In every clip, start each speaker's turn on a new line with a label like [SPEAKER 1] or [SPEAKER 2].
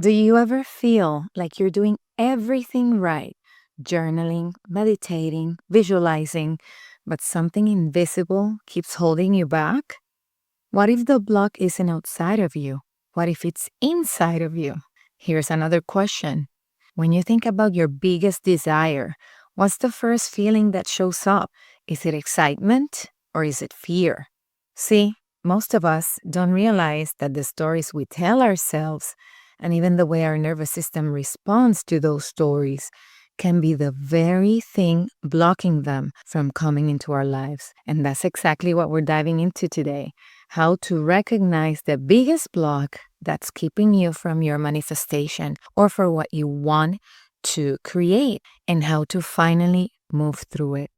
[SPEAKER 1] Do you ever feel like you're doing everything right? Journaling, meditating, visualizing, but something invisible keeps holding you back? What if the block isn't outside of you? What if it's inside of you? Here's another question. When you think about your biggest desire, what's the first feeling that shows up? Is it excitement or is it fear? See, most of us don't realize that the stories we tell ourselves and even the way our nervous system responds to those stories can be the very thing blocking them from coming into our lives. And that's exactly what we're diving into today. How to recognize the biggest block that's keeping you from your manifestation or for what you want to create, and how to finally move through it.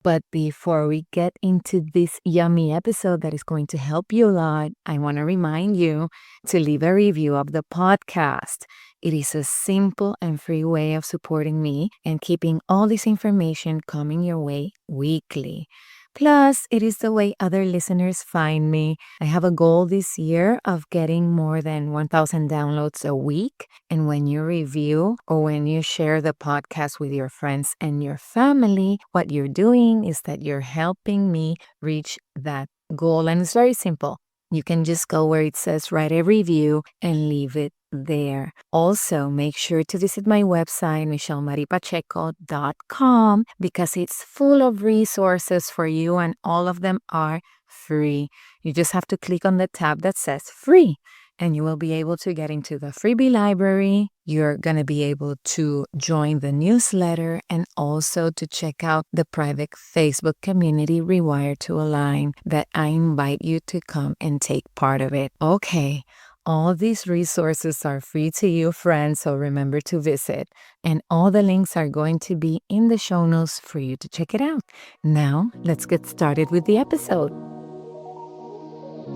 [SPEAKER 1] But before we get into this yummy episode that is going to help you a lot, I want to remind you to leave a review of the podcast. It is a simple and free way of supporting me and keeping all this information coming your way weekly. Plus, it is the way other listeners find me. I have a goal this year of getting more than 1,000 downloads a week. And when you review or when you share the podcast with your friends and your family, what you're doing is that you're helping me reach that goal. And it's very simple. You can just go where it says write a review and leave it there. Also, make sure to visit my website, michellemaripacheco.com, because it's full of resources for you and all of them are free. You just have to click on the tab that says free and you will be able to get into the freebie library. You're going to be able to join the newsletter and also to check out the private Facebook community Rewired to Align that I invite you to come and take part of it. Okay. All these resources are free to you, friends, so remember to visit. And all the links are going to be in the show notes for you to check it out. Now, let's get started with the episode.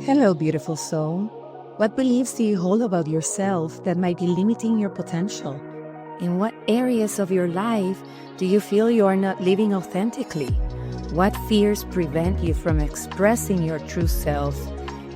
[SPEAKER 1] Hello, beautiful soul. What beliefs do you hold about yourself that might be limiting your potential? In what areas of your life do you feel you are not living authentically? What fears prevent you from expressing your true self?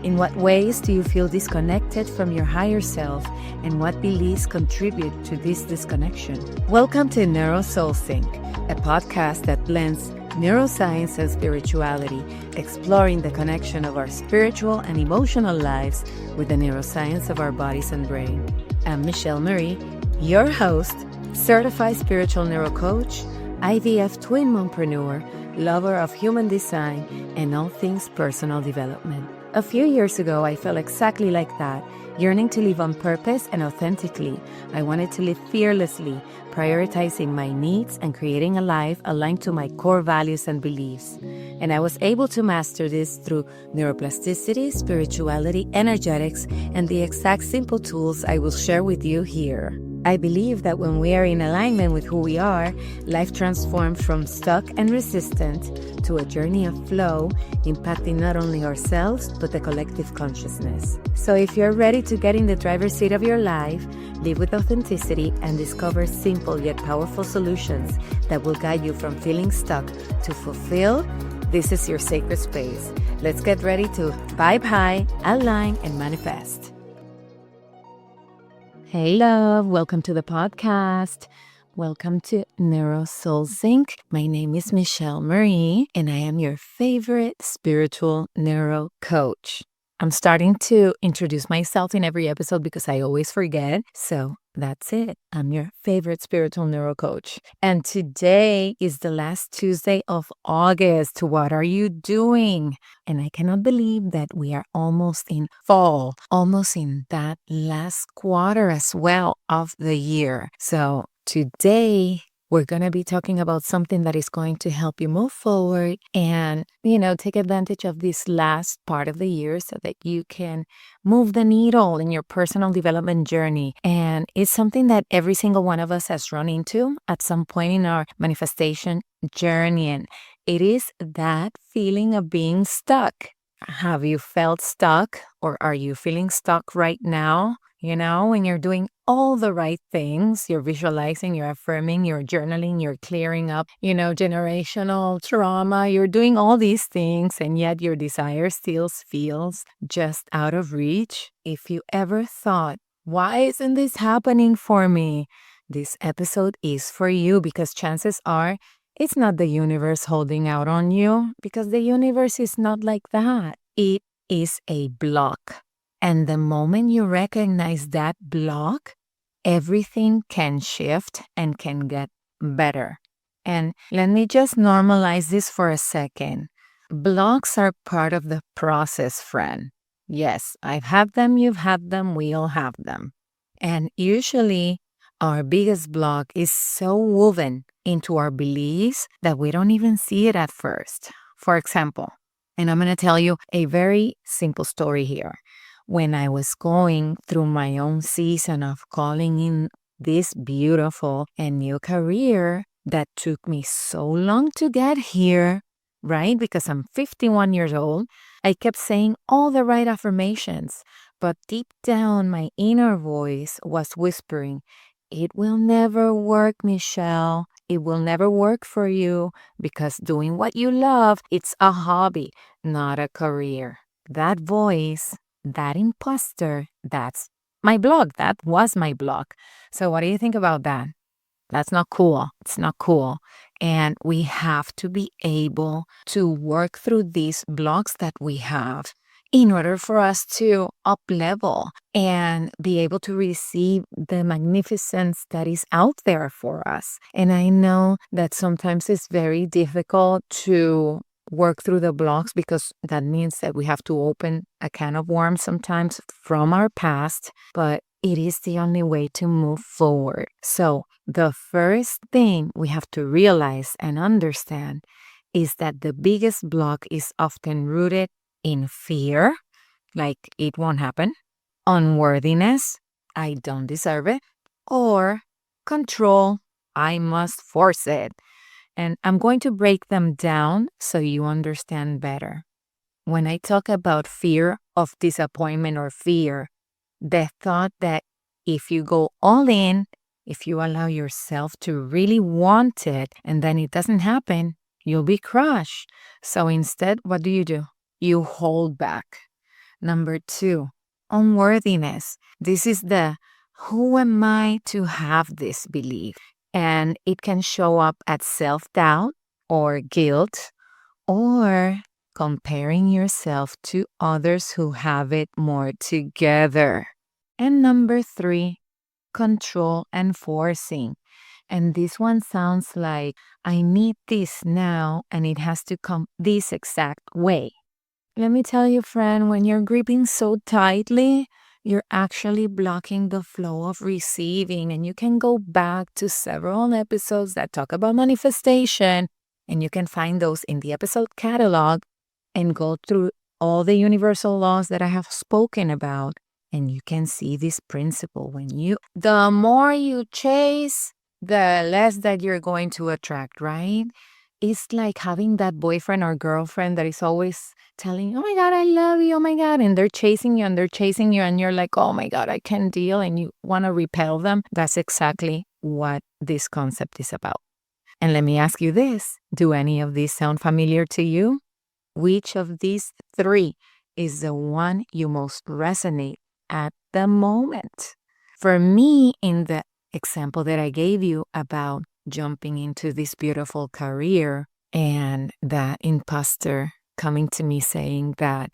[SPEAKER 1] In what ways do you feel disconnected from your higher self, and what beliefs contribute to this disconnection? Welcome to Neuro Soul Sync, a podcast that blends neuroscience and spirituality, exploring the connection of our spiritual and emotional lives with the neuroscience of our bodies and brain. I'm Michelle Marie, your host, certified spiritual neurocoach, IVF twin mompreneur, lover of human design, and all things personal development. A few years ago, I felt exactly like that, yearning to live on purpose and authentically. I wanted to live fearlessly, prioritizing my needs and creating a life aligned to my core values and beliefs. And I was able to master this through neuroplasticity, spirituality, energetics, and the exact simple tools I will share with you here. I believe that when we are in alignment with who we are, life transforms from stuck and resistant to a journey of flow, impacting not only ourselves, but the collective consciousness. So if you're ready to get in the driver's seat of your life, live with authenticity, and discover simple yet powerful solutions that will guide you from feeling stuck to fulfill, this is your sacred space. Let's get ready to vibe high, align, and manifest. Hey, love. Welcome to the podcast. Welcome to Neuro Soul Sync. My name is Michelle Marie, and I am your favorite spiritual neuro coach. I'm starting to introduce myself in every episode because I always forget. So that's it. I'm your favorite spiritual neuro coach. And today is the last Tuesday of August. What are you doing? And I cannot believe that we are almost in fall, almost in that last quarter as well of the year. So today, we're going to be talking about something that is going to help you move forward and, take advantage of this last part of the year so that you can move the needle in your personal development journey. And it's something that every single one of us has run into at some point in our manifestation journey. And it is that feeling of being stuck. Have you felt stuck, or are you feeling stuck right now? When you're doing all the right things, you're visualizing, you're affirming, you're journaling, you're clearing up, generational trauma, you're doing all these things, and yet your desire still feels just out of reach. If you ever thought Why isn't this happening for me? This episode is for you because chances are it's not the universe holding out on you because the universe is not like that. It is a block. And the moment you recognize that block, everything can shift and can get better. And let me just normalize this for a second. Blocks are part of the process, friend. Yes, I've had them, you've had them, we all have them. And usually, our biggest block is so woven into our beliefs that we don't even see it at first. For example, and I'm going to tell you a very simple story here. When I was going through my own season of calling in this beautiful and new career that took me so long to get here, right? Because I'm 51 years old, I kept saying all the right affirmations, but deep down, my inner voice was whispering, "It will never work, Michelle. It will never work for you because doing what you love, it's a hobby, not a career." That voice, that imposter, that's my blog. That was my blog. So what do you think about that? That's not cool. It's not cool. And we have to be able to work through these blocks that we have in order for us to up level and be able to receive the magnificence that is out there for us. And I know that sometimes it's very difficult to work through the blocks because that means that we have to open a can of worms sometimes from our past, but it is the only way to move forward. So the first thing we have to realize and understand is that the biggest block is often rooted in fear, like it won't happen, unworthiness, I don't deserve it, or control, I must force it. And I'm going to break them down so you understand better. When I talk about fear of disappointment or fear, the thought that if you go all in, if you allow yourself to really want it and then it doesn't happen, you'll be crushed. So instead, what do? You hold back. Number 2, unworthiness. This is the who am I to have this belief? And it can show up as self-doubt or guilt or comparing yourself to others who have it more together. And number 3, control and forcing. And this one sounds like, I need this now and it has to come this exact way. Let me tell you, friend, when you're gripping so tightly, you're actually blocking the flow of receiving. And you can go back to several episodes that talk about manifestation, and you can find those in the episode catalog and go through all the universal laws that I have spoken about. And you can see this principle the more you chase, the less that you're going to attract, right? It's like having that boyfriend or girlfriend that is always telling, oh my God, I love you, oh my God. And they're chasing you and they're chasing you and you're like, oh my God, I can't deal. And you want to repel them. That's exactly what this concept is about. And let me ask you this. Do any of these sound familiar to you? Which of these 3 is the one you most resonate at the moment? For me, in the example that I gave you about jumping into this beautiful career and that imposter coming to me saying that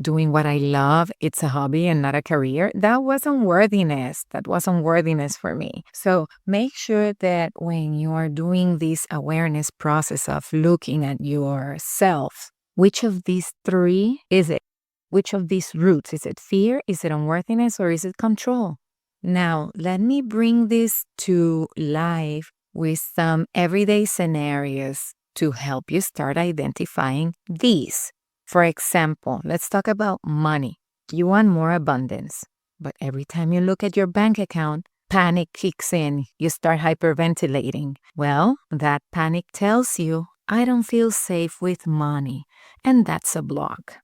[SPEAKER 1] doing what I love, it's a hobby and not a career, that was unworthiness. That was unworthiness for me. So make sure that when you are doing this awareness process of looking at yourself, which of these 3 is it? Which of these roots? Is it fear? Is it unworthiness? Or is it control? Now, let me bring this to life with some everyday scenarios to help you start identifying these. For example, let's talk about money. You want more abundance, but every time you look at your bank account, panic kicks in. You start hyperventilating. Well, that panic tells you, I don't feel safe with money, and that's a block.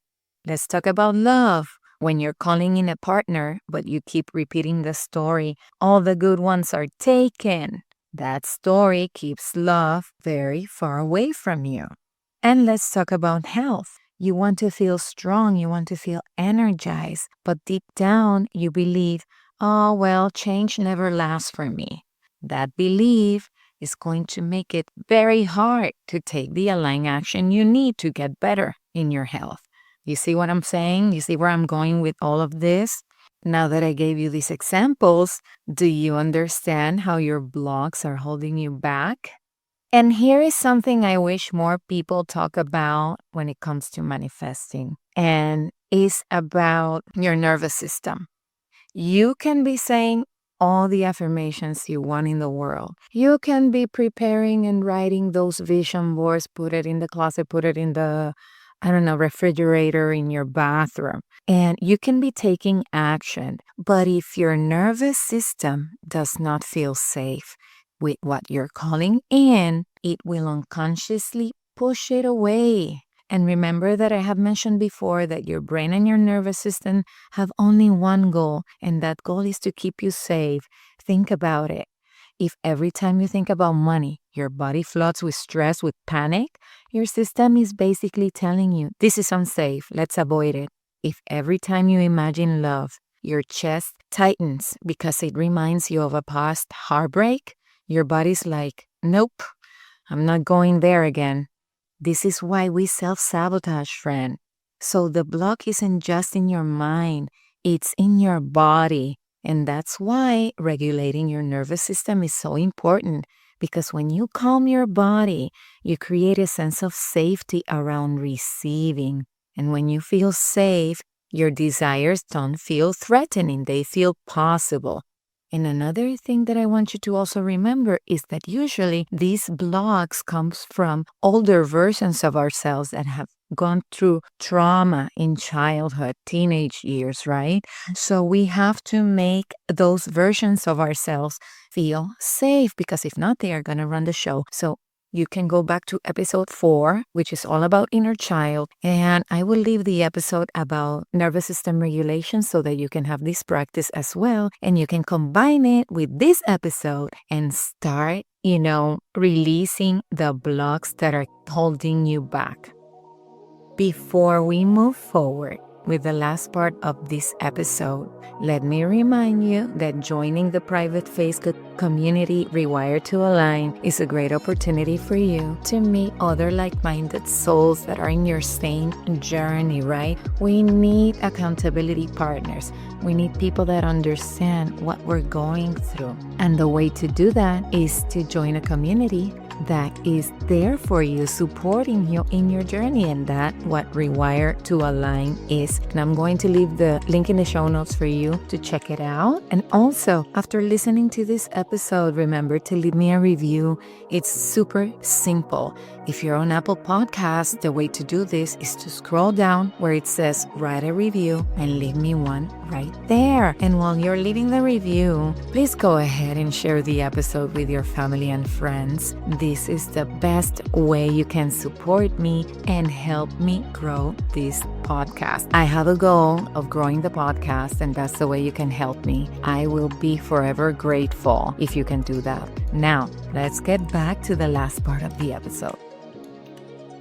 [SPEAKER 1] Let's talk about love. When you're calling in a partner, but you keep repeating the story, all the good ones are taken. That story keeps love very far away from you. And let's talk about health. You want to feel strong, you want to feel energized, but deep down you believe, Oh, well, change never lasts for me. That belief is going to make it very hard to take the aligned action you need to get better in your health. You see what I'm saying? You see where I'm going with all of this? Now that I gave you these examples, do you understand how your blocks are holding you back? And here is something I wish more people talk about when it comes to manifesting, and is about your nervous system. You can be saying all the affirmations you want in the world. You can be preparing and writing those vision boards, put it in the closet, put it in the, I don't know, refrigerator in your bathroom. And you can be taking action. But if your nervous system does not feel safe with what you're calling in, it will unconsciously push it away. And remember that I have mentioned before that your brain and your nervous system have only one goal, and that goal is to keep you safe. Think about it. If every time you think about money, your body floods with stress, with panic, your system is basically telling you, this is unsafe, let's avoid it. If every time you imagine love, your chest tightens because it reminds you of a past heartbreak, your body's like, nope, I'm not going there again. This is why we self-sabotage, friend. So the block isn't just in your mind, it's in your body. And that's why regulating your nervous system is so important, because when you calm your body, you create a sense of safety around receiving. And when you feel safe, your desires don't feel threatening, they feel possible. And another thing that I want you to also remember is that usually these blocks comes from older versions of ourselves that have gone through trauma in childhood, teenage years, right? So we have to make those versions of ourselves feel safe, because if not, they are going to run the show. So you can go back to episode 4, which is all about inner child. And I will leave the episode about nervous system regulation so that you can have this practice as well. And you can combine it with this episode and start, releasing the blocks that are holding you back. Before we move forward with the last part of this episode, let me remind you that joining the private Facebook community Rewired to Align is a great opportunity for you to meet other like-minded souls that are in your same journey, right? We need accountability partners. We need people that understand what we're going through. And the way to do that is to join a community that is there for you, supporting you in your journey. And that what Rewire to Align is. And I'm going to leave the link in the show notes for you to check it out. And also, after listening to this episode, remember to leave me a review. It's super simple. If you're on Apple Podcasts, the way to do this is to scroll down where it says write a review and leave me one right there. And while you're leaving the review, please go ahead and share the episode with your family and friends. This is the best way you can support me and help me grow this podcast. I have a goal of growing the podcast, and that's the way you can help me. I will be forever grateful if you can do that. Now, let's get back to the last part of the episode.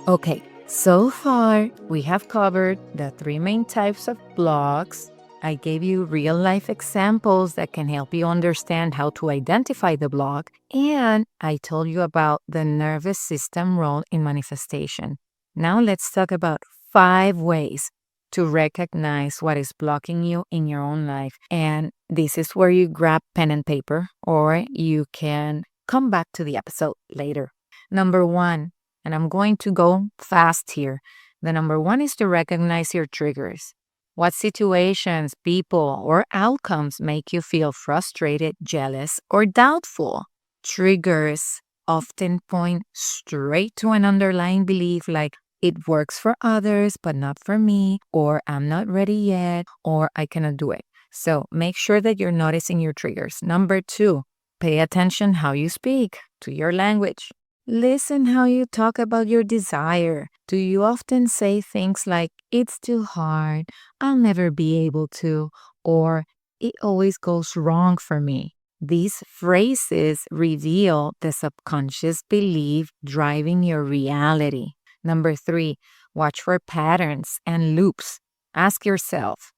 [SPEAKER 1] Okay, so far we have covered the 3 main types of blocks. I gave you real-life examples that can help you understand how to identify the block, and I told you about the nervous system role in manifestation. Now let's talk about 5 ways to recognize what is blocking you in your own life. And this is where you grab pen and paper, or you can come back to the episode later. Number 1, and I'm going to go fast here. The number 1 is to recognize your triggers. What situations, people, or outcomes make you feel frustrated, jealous, or doubtful? Triggers often point straight to an underlying belief like, it works for others, but not for me, or I'm not ready yet, or I cannot do it. So make sure that you're noticing your triggers. Number 2, pay attention how you speak to your language. Listen how you talk about your desire. Do you often say things like, it's too hard, I'll never be able to, or it always goes wrong for me? These phrases reveal the subconscious belief driving your reality. Number 3, watch for patterns and loops. Ask yourself,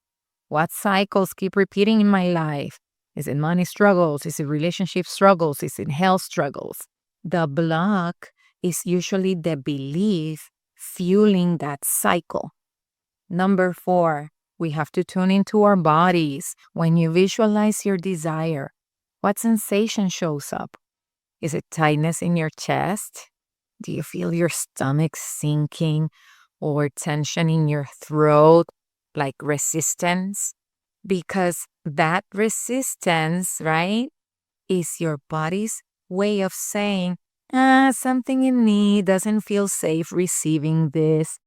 [SPEAKER 1] what cycles keep repeating in my life? Is it money struggles? Is it relationship struggles? Is it health struggles? The block is usually the belief fueling that cycle. Number 4, we have to tune into our bodies. When you visualize your desire, what sensation shows up? Is it tightness in your chest? Do you feel your stomach sinking or tension in your throat, like resistance? Because that resistance, right, is your body's way of saying, something in me doesn't feel safe receiving this.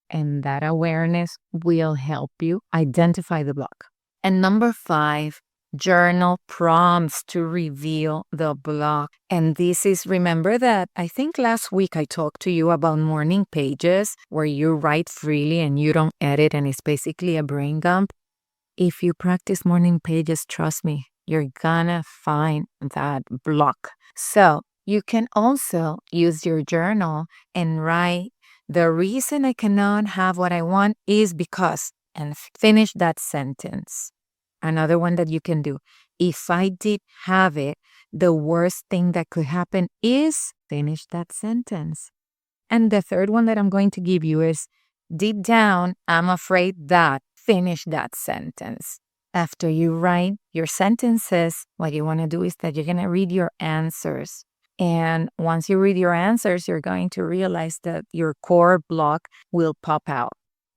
[SPEAKER 1] And that awareness will help you identify the block. And number 5, journal prompts to reveal the block. And this is, remember that I think last week I talked to you about morning pages where you write freely and you don't edit and it's basically a brain dump. If you practice morning pages, trust me, you're gonna find that block. So you can also use your journal and write, the reason I cannot have what I want is because, and finish that sentence. Another one that you can do, if I did have it, the worst thing that could happen is, finish that sentence. And the third one that I'm going to give you is, deep down, I'm afraid that, finish that sentence. After you write your sentences, what you want to do is that you're going to read your answers. And once you read your answers, you're going to realize that your core block will pop out.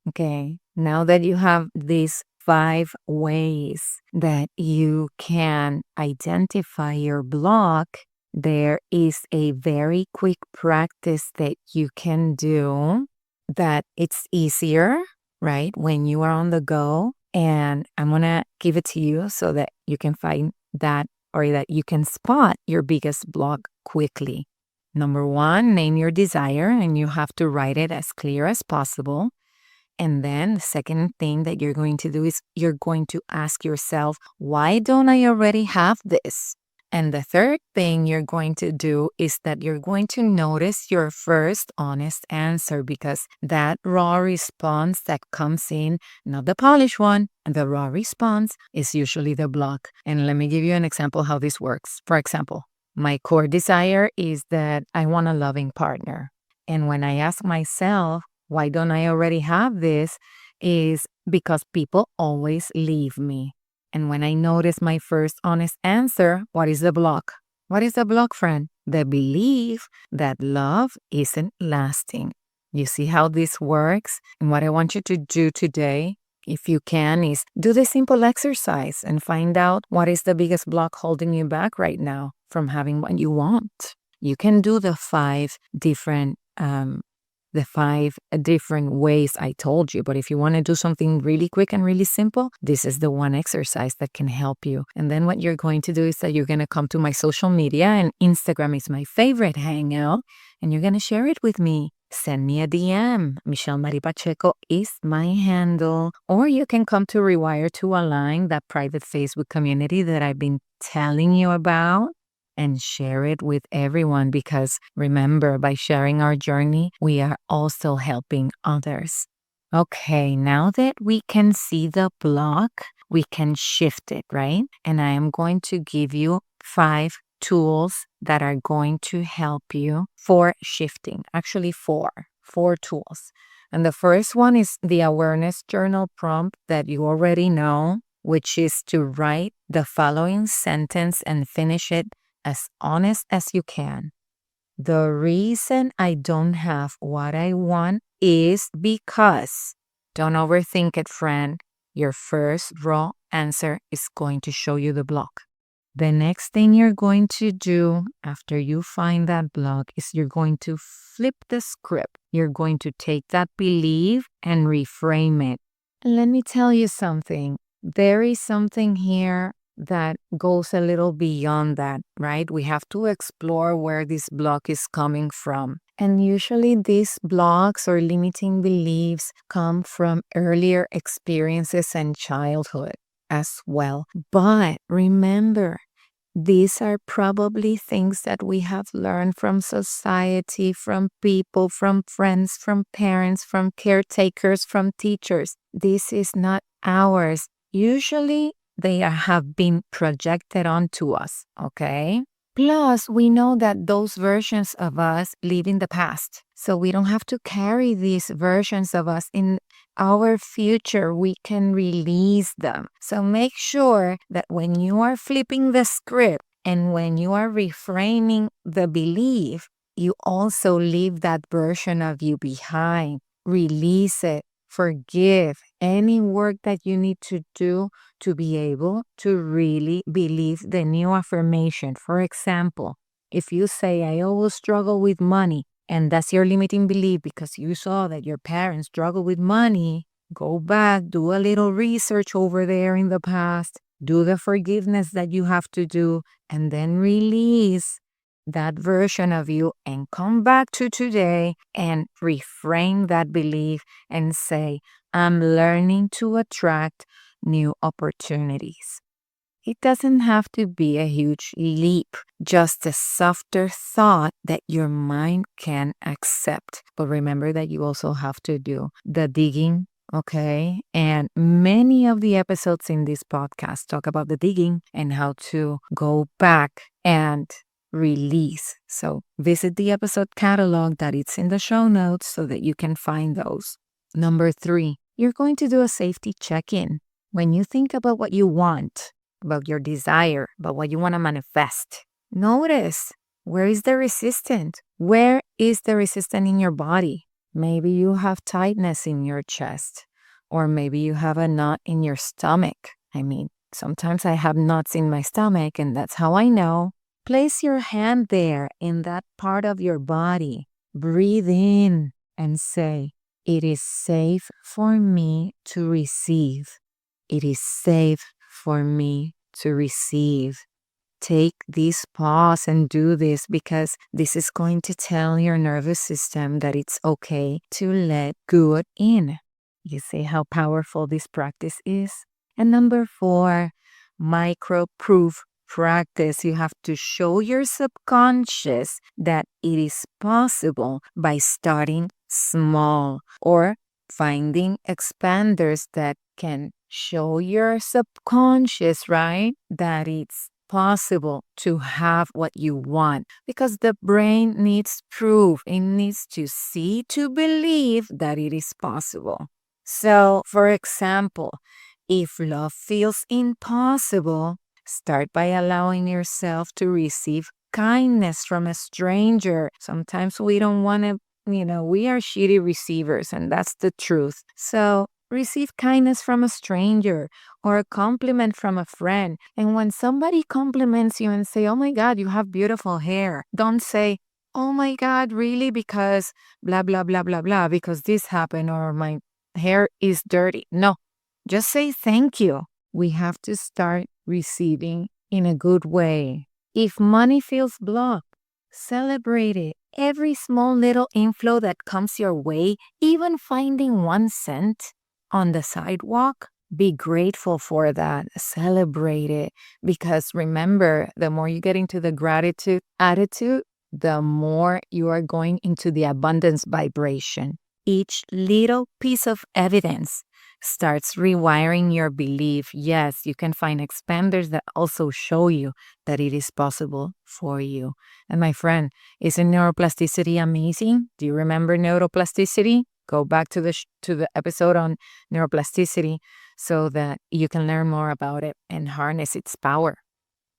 [SPEAKER 1] Okay. Now that you have these 5 ways that you can identify your block, there is a very quick practice that you can do that it's easier, right, when you are on the go. And I'm going to give it to you so that you can find that, or that you can spot your biggest block quickly. Number 1, name your desire, and you have to write it as clear as possible. And then the second thing that you're going to do is you're going to ask yourself, why don't I already have this? And the third thing you're going to do is that you're going to notice your first honest answer, because that raw response that comes in, not the polished one, the raw response is usually the block. And let me give you an example how this works. For example, my core desire is that I want a loving partner. And when I ask myself, why don't I already have this, is because people always leave me. And when I notice my first honest answer, what is the block? What is the block, friend? The belief that love isn't lasting. You see how this works? And what I want you to do today, if you can, is do the simple exercise and find out what is the biggest block holding you back right now from having what you want. You can do the 5 different ways I told you. But if you want to do something really quick and really simple, this is the one exercise that can help you. And then what you're going to do is that you're going to come to my social media, and Instagram is my favorite hangout, and you're going to share it with me. Send me a DM. Michelle Marie Pacheco is my handle. Or you can come to Rewire to Align, that private Facebook community that I've been telling you about, and share it with everyone, because remember, by sharing our journey, we are also helping others. Okay, now that we can see the block, we can shift it, right? And I am going to give you 5 tools that are going to help you for shifting. Actually, 4 tools. And the first one is the awareness journal prompt that you already know, which is to write the following sentence and finish it as honest as you can. The reason I don't have what I want is because. Don't overthink it, friend. Your first raw answer is going to show you the block. The next thing you're going to do after you find that block is you're going to flip the script. You're going to take that belief and reframe it. Let me tell you something. There is something here that goes a little beyond that, right? We have to explore where this block is coming from. And usually these blocks or limiting beliefs come from earlier experiences and childhood as well. But remember, these are probably things that we have learned from society, from people, from friends, from parents, from caretakers, from teachers. This is not ours. Usually, they have been projected onto us, okay? Plus, we know that those versions of us live in the past. So we don't have to carry these versions of us in our future. We can release them. So make sure that when you are flipping the script and when you are reframing the belief, you also leave that version of you behind. Release it. Forgive any work that you need to do to be able to really believe the new affirmation. For example, if you say, I always struggle with money, and that's your limiting belief because you saw that your parents struggle with money, go back, do a little research over there in the past, do the forgiveness that you have to do, and then release that version of you and come back to today and reframe that belief and say, I'm learning to attract new opportunities. It doesn't have to be a huge leap, just a softer thought that your mind can accept. But remember that you also have to do the digging, okay? And many of the episodes in this podcast talk about the digging and how to go back and release. So visit the episode catalog that it's in the show notes so that you can find those. Number 3, you're going to do a safety check-in. When you think about what you want, about your desire, about what you want to manifest, notice, where is the resistance? Where is the resistance in your body? Maybe you have tightness in your chest, or maybe you have a knot in your stomach. Sometimes I have knots in my stomach, and that's how I know. Place your hand there in that part of your body. Breathe in and say, it is safe for me to receive. It is safe for me to receive. Take this pause and do this because this is going to tell your nervous system that it's okay to let good in. You see how powerful this practice is? And number 4, micro proof practice. You have to show your subconscious that it is possible by starting small or finding expanders that can show your subconscious, right, that it's possible to have what you want, because the brain needs proof. It needs to see to believe that it is possible. So, for example, if love feels impossible, start by allowing yourself to receive kindness from a stranger. Sometimes we don't want to, we are shitty receivers, and that's the truth. So receive kindness from a stranger or a compliment from a friend. And when somebody compliments you and say, oh my God, you have beautiful hair, don't say, oh my God, really? Because blah, blah, blah, blah, blah, because this happened or my hair is dirty. No, just say thank you. We have to start receiving in a good way. If money feels blocked, celebrate it. Every small little inflow that comes your way, even finding 1 cent on the sidewalk, be grateful for that. Celebrate it. Because remember, the more you get into the gratitude attitude, the more you are going into the abundance vibration. Each little piece of evidence starts rewiring your belief. Yes, you can find expanders that also show you that it is possible for you. And my friend, isn't neuroplasticity amazing? Do you remember neuroplasticity? Go back to the episode on neuroplasticity so that you can learn more about it and harness its power.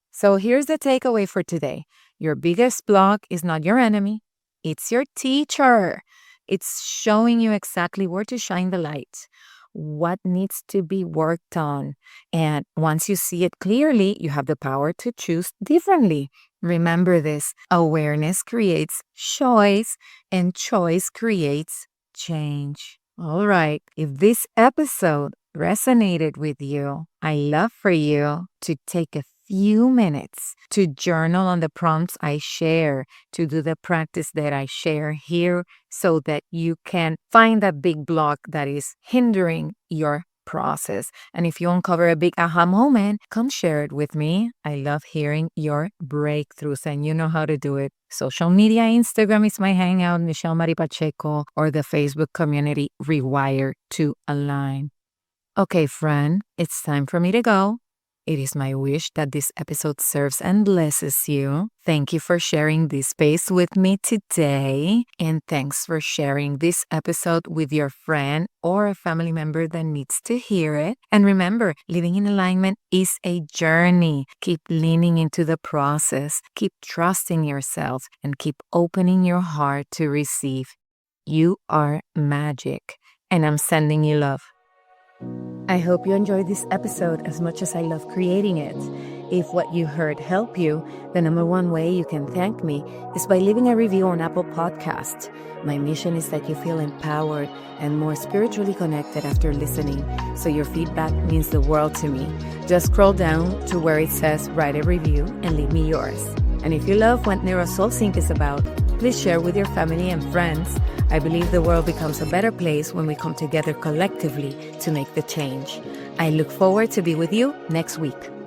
[SPEAKER 1] So here's the takeaway for today. Your biggest block is not your enemy. It's your teacher. It's showing you exactly where to shine the light, what needs to be worked on. And once you see it clearly, you have the power to choose differently. Remember this, awareness creates choice and choice creates change. All right, if this episode resonated with you, I love for you to take a few minutes to journal on the prompts I share, to do the practice that I share here so that you can find that big block that is hindering your process. And if you uncover a big aha moment, come share it with me. I love hearing your breakthroughs, and you know how to do it. Social media, Instagram is my hangout, Michelle Marie Pacheco, or the Facebook community, Rewire to Align. Okay, friend, it's time for me to go. It is my wish that this episode serves and blesses you. Thank you for sharing this space with me today. And thanks for sharing this episode with your friend or a family member that needs to hear it. And remember, living in alignment is a journey. Keep leaning into the process. Keep trusting yourself and keep opening your heart to receive. You are magic. And I'm sending you love. I hope you enjoyed this episode as much as I love creating it. If what you heard helped you, the number one way you can thank me is by leaving a review on Apple Podcasts. My mission is that you feel empowered and more spiritually connected after listening, so your feedback means the world to me. Just scroll down to where it says write a review and leave me yours. And if you love what NeuroSoulSync is about, please share with your family and friends. I believe the world becomes a better place when we come together collectively to make the change. I look forward to be with you next week.